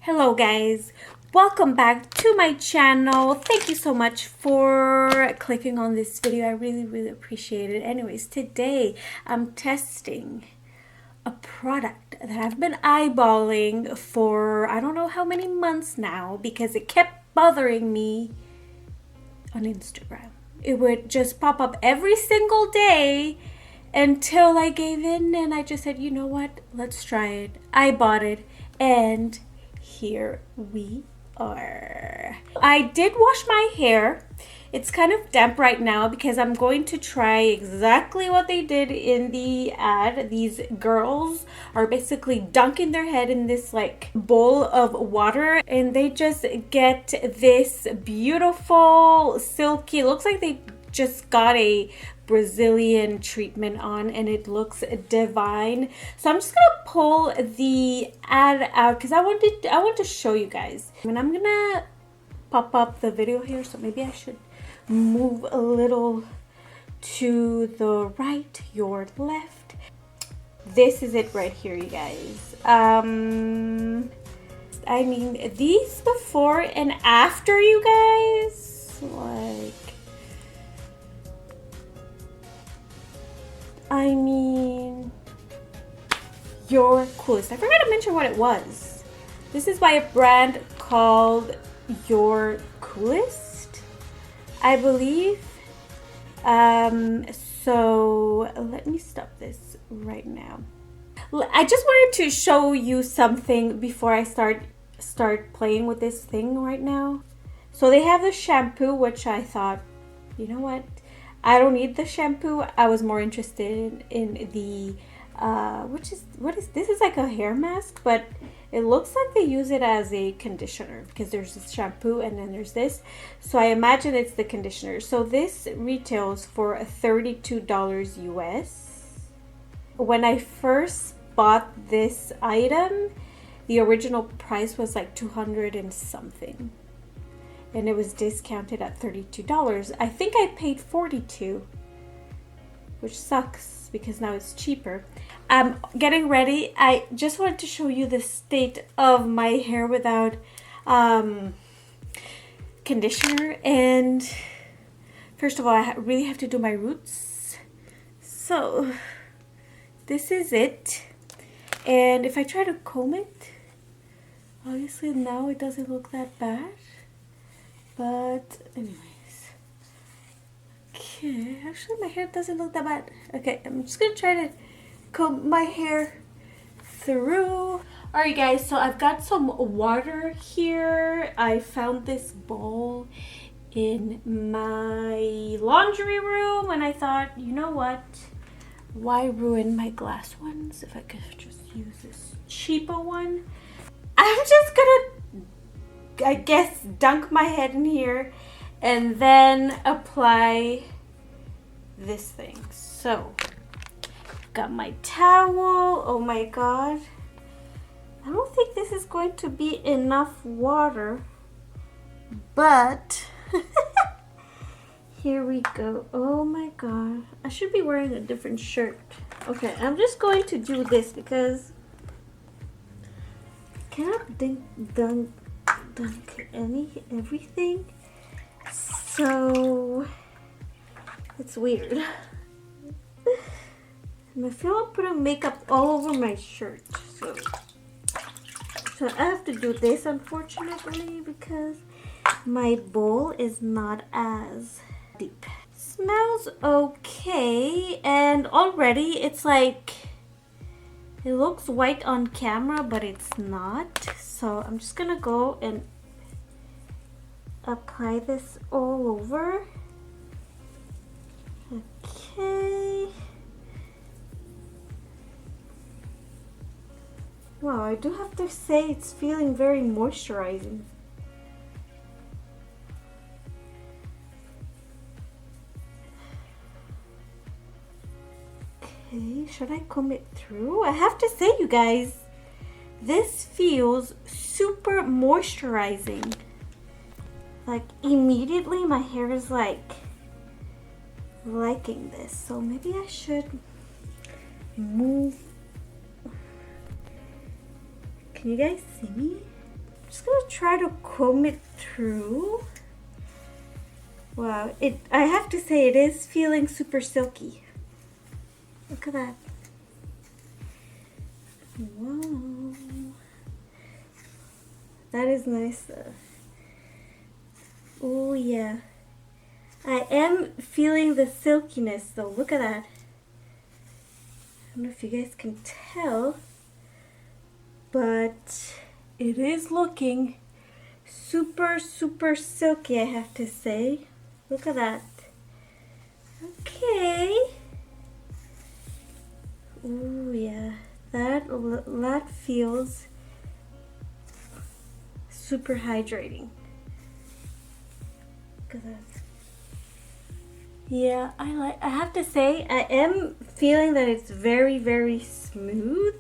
Hello guys, welcome back to my channel. Thank you so much for clicking on this video. I really appreciate it. Anyways, today I'm testing a product that I've been eyeballing for I don't know how many months now because it kept bothering me on Instagram. It would just pop up every single day until I gave in and I just said, you know what, let's try it. I bought it and here we are. I did wash my hair. It's kind of damp right now because I'm going to try exactly what they did in the ad. These girls are basically dunking their head in this like bowl of water and they just get this beautiful silky, looks like they just got a Brazilian treatment on and it looks divine. So I'm just gonna pull the ad out because I want to show you guys. And I'm gonna pop up the video here, so maybe I should move a little to the right, your left. This is it right here, you guys. I mean, these before and after, you guys, like, I mean, you're coolest. I forgot to mention what it was. This is by a brand called Your Coolest, I believe. So let me stop this right now. I just wanted to show you something before I start playing with this thing right now. So they have the shampoo, which I thought, you know what? I don't need the shampoo. I was more interested in the what is this? Is like a hair mask, but it looks like they use it as a conditioner because there's this shampoo and then there's this. So I imagine it's the conditioner. So this retails for $32 US. When I first bought this item, the original price was like 200 and something. And it was discounted at $32. I think I paid $42, which sucks because now it's cheaper. I'm getting ready. I just wanted to show you the state of my hair without conditioner. And first of all, I really have to do my roots. So this is it. And if I try to comb it, obviously now it doesn't look that bad. But anyways, okay, actually my hair doesn't look that bad. Okay, I'm just gonna try to comb my hair through. Alright guys, so I've got some water here. I found this bowl in my laundry room and I thought, you know what, why ruin my glass ones if I could just use this cheaper one. I'm just gonna, I guess, dunk my head in here and then apply this thing. So, got my towel. Oh my god. I don't think this is going to be enough water, but here we go. Oh my god. I should be wearing a different shirt. Okay, I'm just going to do this because I cannot dunk everything, so it's weird. And I feel I'm putting makeup all over my shirt, so I have to do this unfortunately because my bowl is not as deep. Smells okay, and already it's like, it looks white on camera, but it's not. So I'm just gonna go and apply this all over. Okay. Wow, I do have to say it's feeling very moisturizing. Okay, should I comb it through? I have to say, you guys, this feels super moisturizing. Like immediately my hair is like liking this. So maybe I should move. Can you guys see me? try to comb it through. Wow, I have to say it is feeling super silky. Look at that. Wow. That is nice though. Oh yeah. I am feeling the silkiness though. Look at that. I don't know if you guys can tell, but it is looking super, super silky, I have to say. Look at that. Okay. Oh yeah, that feels super hydrating. Look at that. Yeah, I have to say, I am feeling that it's very, very smooth.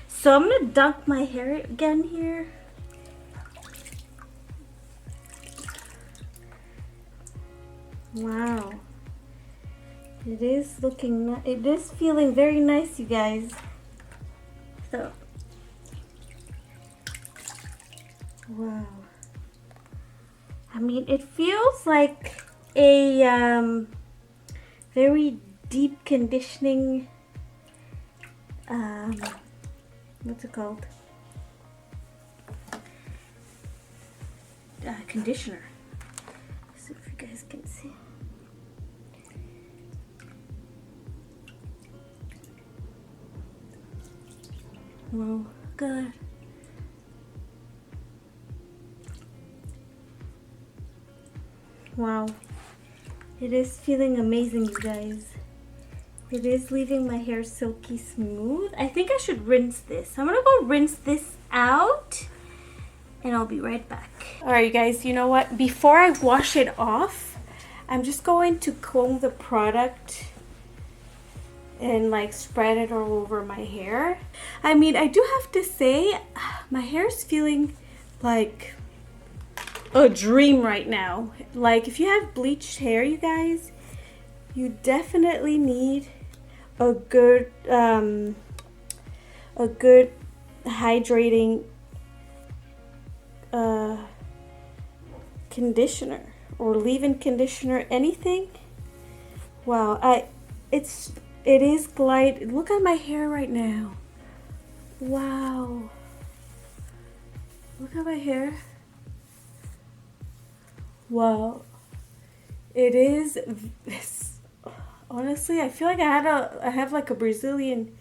So I'm gonna dunk my hair again here. Wow. It is looking, it is feeling very nice, you guys. So, wow. I mean, it feels like a very deep conditioning, what's it called? Conditioner. See if you guys can see. Wow, good. Wow. It is feeling amazing, you guys. It is leaving my hair silky smooth. I think I should rinse this. I'm gonna go rinse this out and I'll be right back. All right, you guys, you know what? Before I wash it off, I'm just going to comb the product and like spread it all over my hair. I mean, I do have to say, my hair is feeling like a dream right now. Like if you have bleached hair, you guys, you definitely need a good hydrating conditioner or leave-in conditioner, anything. Wow, it is glide. Look at my hair right now. Wow. Look at my hair. Wow. It is, honestly, I feel like I have like a Brazilian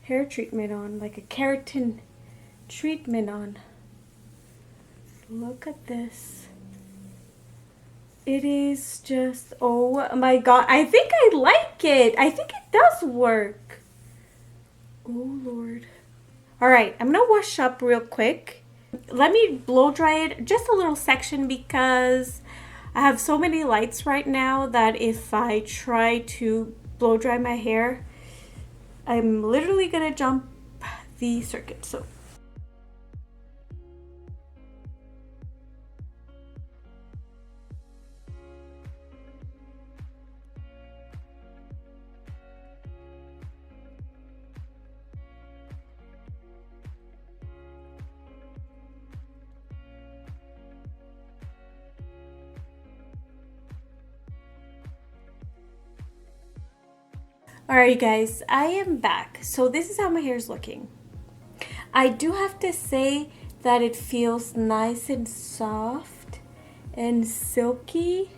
hair treatment on, like a keratin treatment on. Look at this. It is just, oh my god, I think I like it. I think it does work. Oh Lord. All right, I'm gonna wash up real quick. Let me blow dry it just a little section because I have so many lights right now that if I try to blow dry my hair, I'm literally gonna jump the circuit. So alright, guys, I am back. So this is how my hair is looking. I do have to say that it feels nice and soft and silky.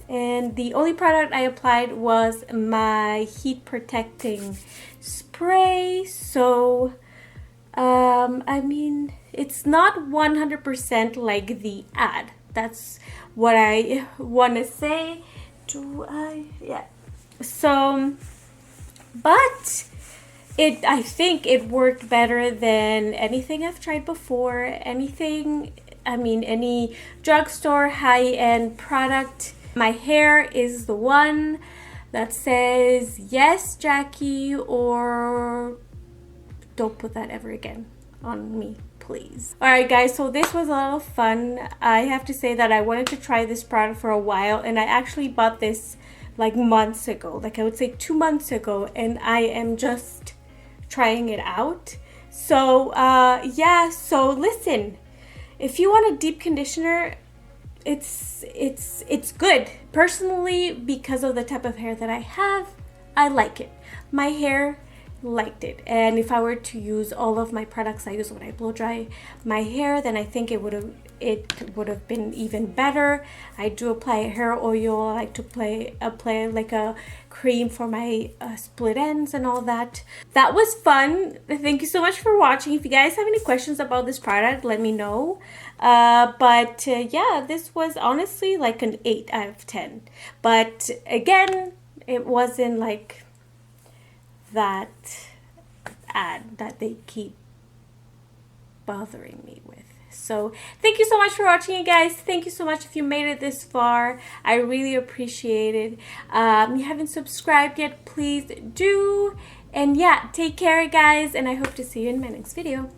And the only product I applied was my heat protecting spray. So, I mean, it's not 100% like the ad. That's what I want to say. Yeah. So, but I think it worked better than anything I've tried before. Anything, I mean, any drugstore high-end product. My hair is the one that says, yes, Jackie, or don't put that ever again on me, please. All right, guys, so this was a lot of fun. I have to say that I wanted to try this product for a while, and I actually bought this like months ago, like I would say 2 months ago, and I am just trying it out. So yeah, so listen, if you want a deep conditioner, it's good. Personally, because of the type of hair that I have, I like it. My hair liked it. And if I were to use all of my products I use when I blow dry my hair, then I think it would have been even better. I do apply a hair oil. I like to apply like a cream for my split ends and all that. That was fun. Thank you so much for watching. If you guys have any questions about this product, let me know. But yeah, this was honestly like an 8 out of 10. But again, it wasn't like that ad that they keep bothering me with. So thank you so much for watching, you guys. Thank you so much if you made it this far. I really appreciate it. You haven't subscribed yet, please do. And yeah, take care, guys, and I hope to see you in my next video.